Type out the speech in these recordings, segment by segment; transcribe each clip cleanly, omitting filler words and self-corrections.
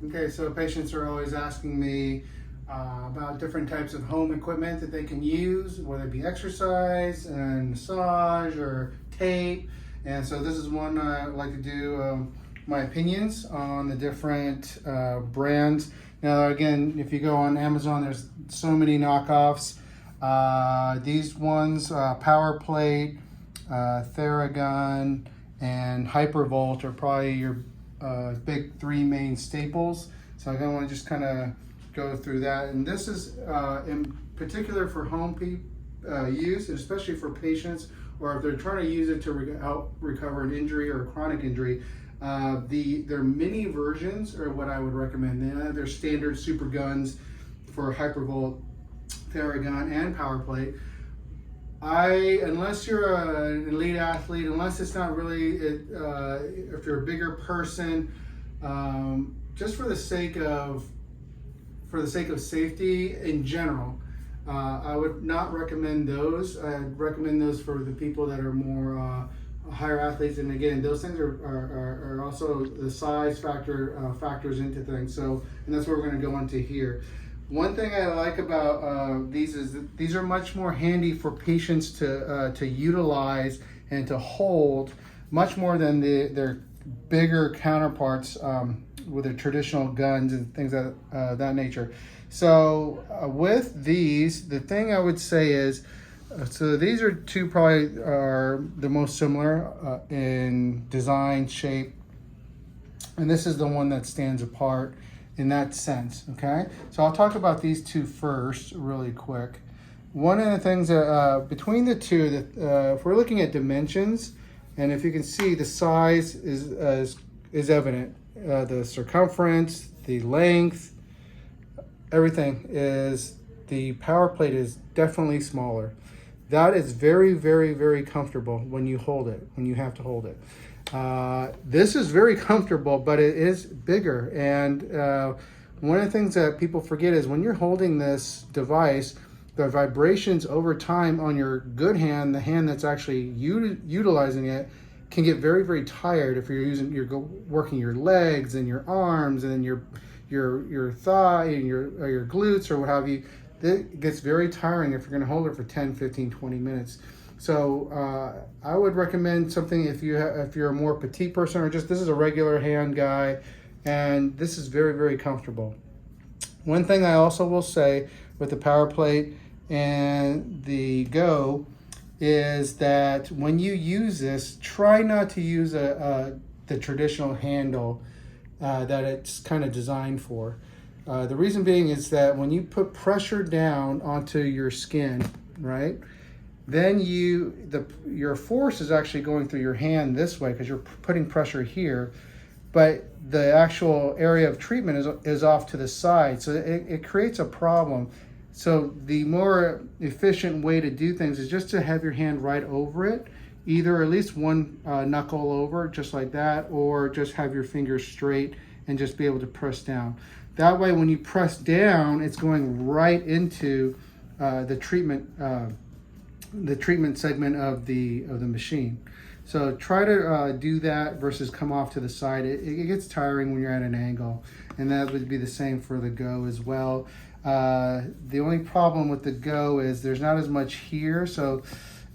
Okay, so patients are always asking me about different types of home equipment that they can use, whether it be exercise and massage or tape. And so this is one I like to do my opinions on the different brands. Now again, if you go on Amazon, there's so many knockoffs. These ones, Powerplate, Theragun, and Hypervolt are probably your big three main staples. So I want to just kind of go through that. And this is in particular for home use, especially for patients, or if they're trying to use it to help recover an injury or a chronic injury. Their mini versions are what I would recommend. They're standard super guns for Hypervolt, Theragun, and Powerplate. Unless you're an elite athlete, unless it's not really, if you're a bigger person, just for the sake of safety in general, I would not recommend those. I'd recommend those for the people that are more higher athletes. And again, those things are also the size factors into things. So, and that's what we're going to go into here. One thing I like about these is that these are much more handy for patients to utilize and to hold, much more than their bigger counterparts with their traditional guns and things of that nature. So with these, the thing I would say is, so these are two probably are the most similar in design, shape, and this is the one that stands apart in that sense, okay? So I'll talk about these two first really quick. One of the things between the two, that if we're looking at dimensions, and if you can see, the size is evident. The circumference, the length, everything is, the Powerplate is definitely smaller. That is very, very, very comfortable when you hold it, when you have to hold it. This is very comfortable, but it is bigger. And one of the things that people forget is when you're holding this device, the vibrations over time on your good hand, the hand that's actually utilizing it, can get very, very tired if you're working your legs and your arms and your thigh and your glutes or what have you. It gets very tiring if you're going to hold it for 10, 15, 20 minutes. So I would recommend something if you're a more petite person, or just this is a regular hand guy, and this is very, very comfortable. One thing I also will say with the Powerplate and the Go is that when you use this, try not to use the traditional handle that it's kind of designed for. The reason being is that when you put pressure down onto your skin, right, then your force is actually going through your hand this way because you're putting pressure here, but the actual area of treatment is off to the side, so it creates a problem. So the more efficient way to do things is just to have your hand right over it, either at least one knuckle over, just like that, or just have your fingers straight and just be able to press down. That way, when you press down, it's going right into the treatment segment of the machine. So try to do that versus come off to the side. It gets tiring when you're at an angle, and that would be the same for the Go as well. The only problem with the Go is there's not as much here,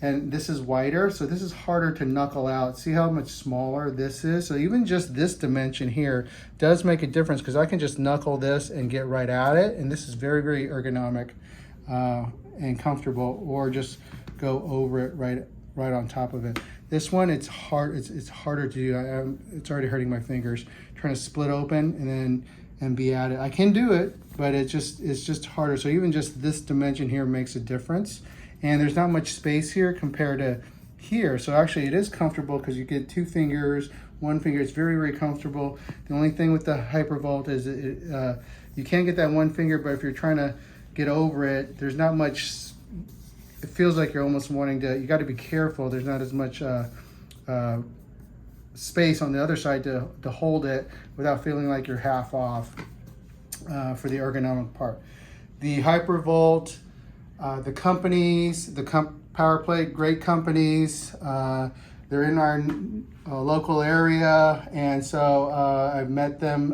and this is wider, so this is harder to knuckle out. See how much smaller this is? So even just this dimension here does make a difference, because I can just knuckle this and get right at it, and this is very, very ergonomic and comfortable, or just go over it right on top of it. This one, it's hard. It's harder to do. It's already hurting my fingers trying to split open and be at it. I can do it, but it's just harder. So even just this dimension here makes a difference. And there's not much space here compared to here. So actually it is comfortable because you get two fingers, one finger. It's very, very comfortable. The only thing with the Hypervolt is you can get that one finger, but if you're trying to get over it, there's not much. It feels like you're almost wanting to, you got to be careful. There's not as much space on the other side to hold it without feeling like you're half off for the ergonomic part. The Hypervolt, the companies, Powerplate, great companies. They're in our local area, and so I've met them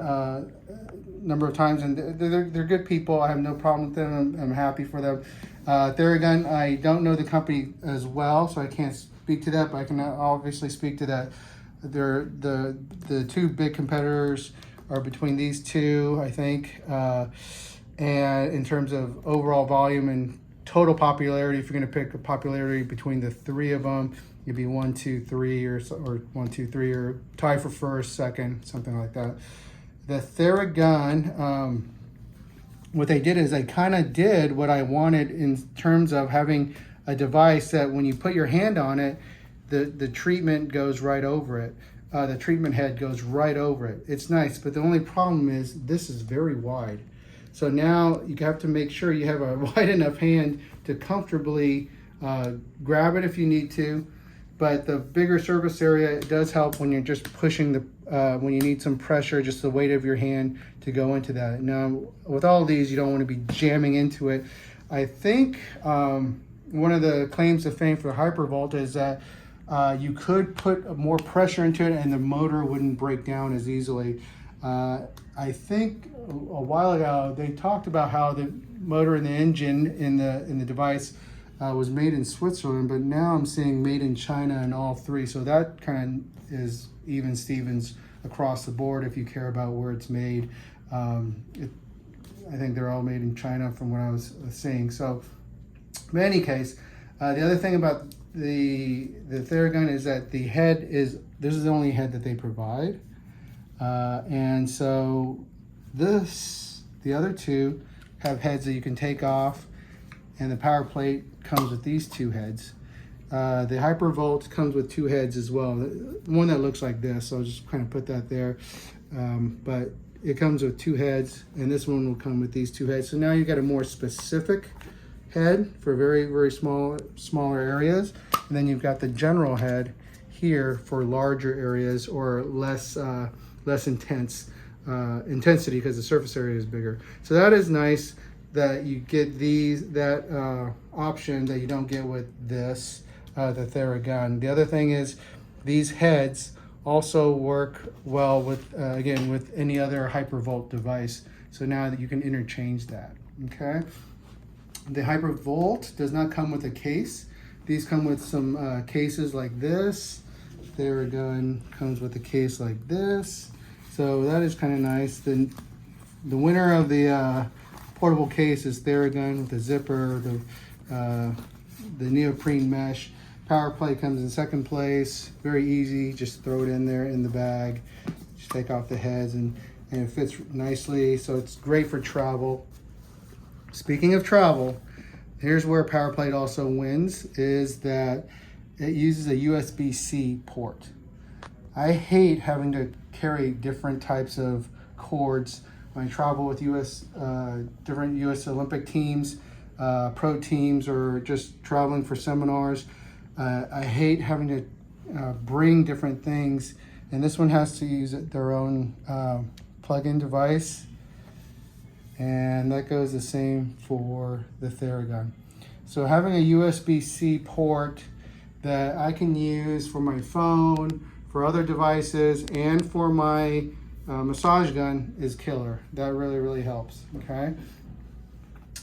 number of times, and they're good people. I have no problem with them. I'm happy for them. Theragun, I don't know the company as well, so I can't speak to that, but I can obviously speak to that. They're the two big competitors are between these two, I think. And in terms of overall volume and total popularity, if you're going to pick a popularity between the three of them, you'd be 1, 2, 3, or 1, 2, 3, or tie for first, second, something like that. The Theragun, what they did is they kind of did what I wanted in terms of having a device that when you put your hand on it, the treatment goes right over it. The treatment head goes right over it. It's nice, but the only problem is this is very wide. So now you have to make sure you have a wide enough hand to comfortably grab it if you need to. But the bigger surface area does help when you're just pushing when you need some pressure, just the weight of your hand to go into that. Now, with all of these, you don't want to be jamming into it. I think one of the claims to fame for Hypervolt is that you could put more pressure into it and the motor wouldn't break down as easily. I think a while ago they talked about how the motor and the engine in the device was made in Switzerland, but now I'm seeing made in China in all three. So that kind of is even Stevens across the board if you care about where it's made. I think they're all made in China from what I was seeing. So in any case, the other thing about the Theragun is that this is the only head that they provide. And so the other two have heads that you can take off, and the Powerplate comes with these two heads. The Hypervolt comes with two heads as well. One that looks like this, so I'll just kind of put that there. But it comes with two heads, and this one will come with these two heads. So now you got a more specific head for very, very smaller areas. And then you've got the general head here for larger areas or less intense intensity because the surface area is bigger. So that is nice that you get that option that you don't get with this, the Theragun. The other thing is these heads also work well with, again, with any other Hypervolt device. So now that you can interchange that, okay? The Hypervolt does not come with a case. These come with some cases like this. Theragun comes with a case like this. So that is kind of nice. The winner of the portable case is Theragun with the zipper, the neoprene mesh. Powerplate comes in second place. Very easy, just throw it in there in the bag. Just take off the heads and it fits nicely. So it's great for travel. Speaking of travel, here's where Powerplate also wins, is that it uses a USB-C port. I hate having to carry different types of cords when I travel with different US Olympic teams, pro teams, or just traveling for seminars. I hate having to bring different things, and this one has to use their own plug-in device, and that goes the same for the Theragun. So having a USB-C port that I can use for my phone, for other devices, and for my massage gun is killer. That really, really helps, okay?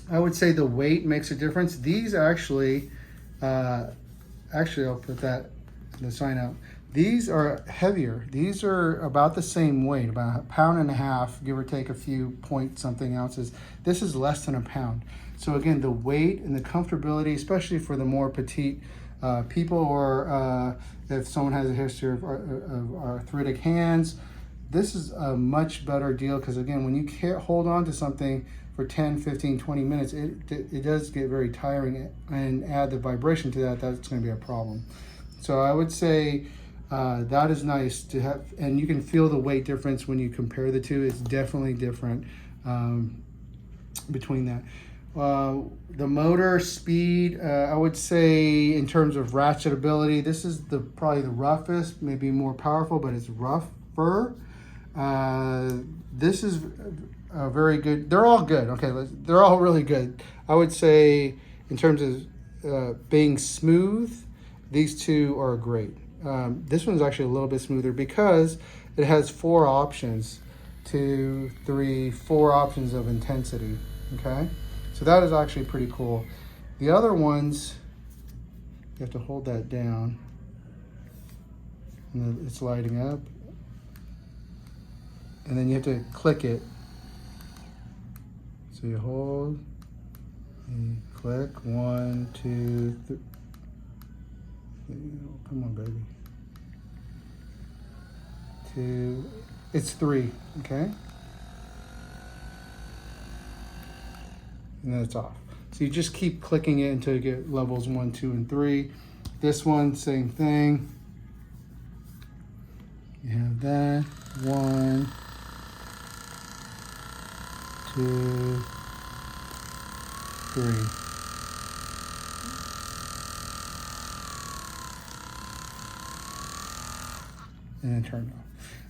I would say the weight makes a difference. These actually, I'll put the sign out. These are heavier. These are about the same weight, about 1.5 pounds, give or take a few point something ounces. This is less than 1 pound. So again, the weight and the comfortability, especially for the more petite people, or if someone has a history of arthritic hands, this is a much better deal, because again, when you can't hold on to something for 10, 15, 20 minutes, it does get very tiring, and add the vibration to that, that's going to be a problem. So I would say that is nice to have, and you can feel the weight difference when you compare the two. It's definitely different between that. The motor speed, I would say in terms of ratchetability, this is probably the roughest, maybe more powerful, but it's rougher. This is very good. They're all good. Okay, they're all really good. I would say in terms of being smooth, these two are great. This one's actually a little bit smoother because it has 4 options. 2, 3, 4 options of intensity. Okay, so that is actually pretty cool. The other ones, you have to hold that down, and it's lighting up, and then you have to click it. So you hold and click 1, 2, 3. Come on, baby. 2. It's 3. Okay. And then it's off. So you just keep clicking it until you get levels 1, 2, and 3. This one, same thing. You have that. 1, 2, 3. And then turn it off.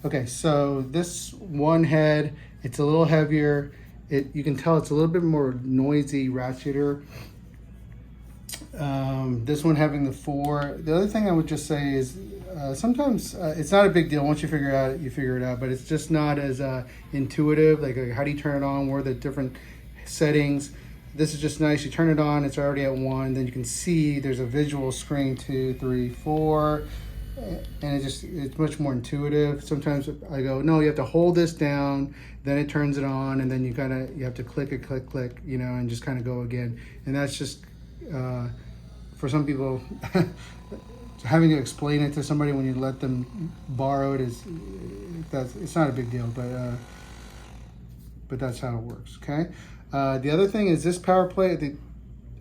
Okay, so this one head, it's a little heavier. You can tell it's a little bit more noisy, ratcheter. This one having the 4. The other thing I would just say is sometimes it's not a big deal. Once you figure it out, you figure it out. But it's just not as intuitive. Like how do you turn it on? What are the different settings? This is just nice. You turn it on, it's already at 1. Then you can see there's a visual screen 2, 3, 4. And it's much more intuitive. Sometimes I go, no, you have to hold this down, then it turns it on, and then you have to click, you know, and just kind of go again. And that's just for some people, having to explain it to somebody when you let them borrow it it's not a big deal, but that's how it works. Okay. The other thing is this Powerplate.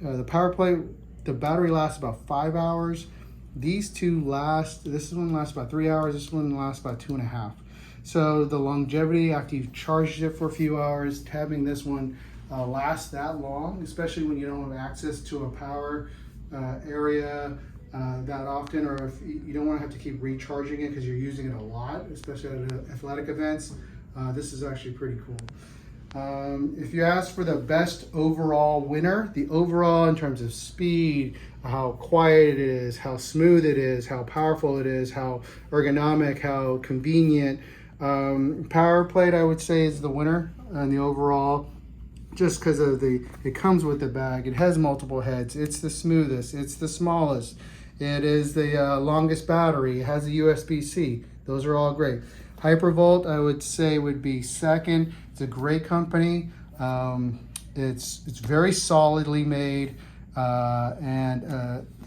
The Powerplate, the battery lasts about 5 hours. These two this one lasts about 3 hours, this one lasts about 2.5. So the longevity after you've charged it for a few hours, having this one last that long, especially when you don't have access to a power area that often, or if you don't want to have to keep recharging it because you're using it a lot, especially at athletic events, this is actually pretty cool. If you ask for the best overall winner, the overall in terms of speed, how quiet it is, how smooth it is, how powerful it is, how ergonomic, how convenient, Powerplate I would say is the winner on the overall, just because of it comes with the bag, it has multiple heads, it's the smoothest, it's the smallest, it is the longest battery, it has a USB-C, those are all great. Hypervolt I would say would be second. It's a great company. It's very solidly made, and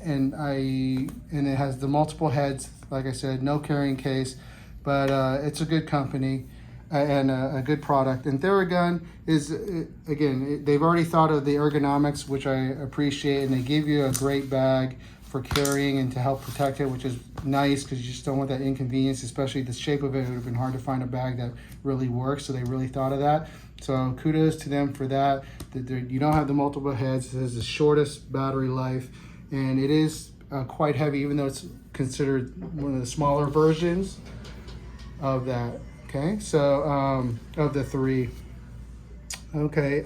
it has the multiple heads. Like I said, no carrying case, but it's a good company and a good product. And Theragun is again, they've already thought of the ergonomics, which I appreciate, and they give you a great bag for carrying and to help protect it, which is nice because you just don't want that inconvenience, especially the shape of it. It would have been hard to find a bag that really works, so they really thought of that. So kudos to them for that. You don't have the multiple heads. It has the shortest battery life, and it is quite heavy, even though it's considered one of the smaller versions of that. Okay, so of the 3. Okay.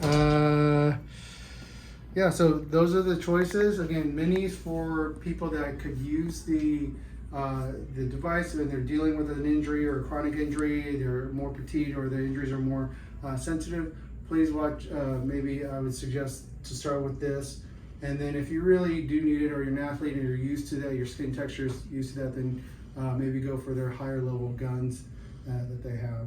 Yeah, so those are the choices. Again, minis for people that could use the device and they're dealing with an injury or a chronic injury, they're more petite or their injuries are more sensitive. Please watch, maybe I would suggest to start with this. And then if you really do need it or you're an athlete and you're used to that, your skin texture is used to that, then maybe go for their higher level guns that they have.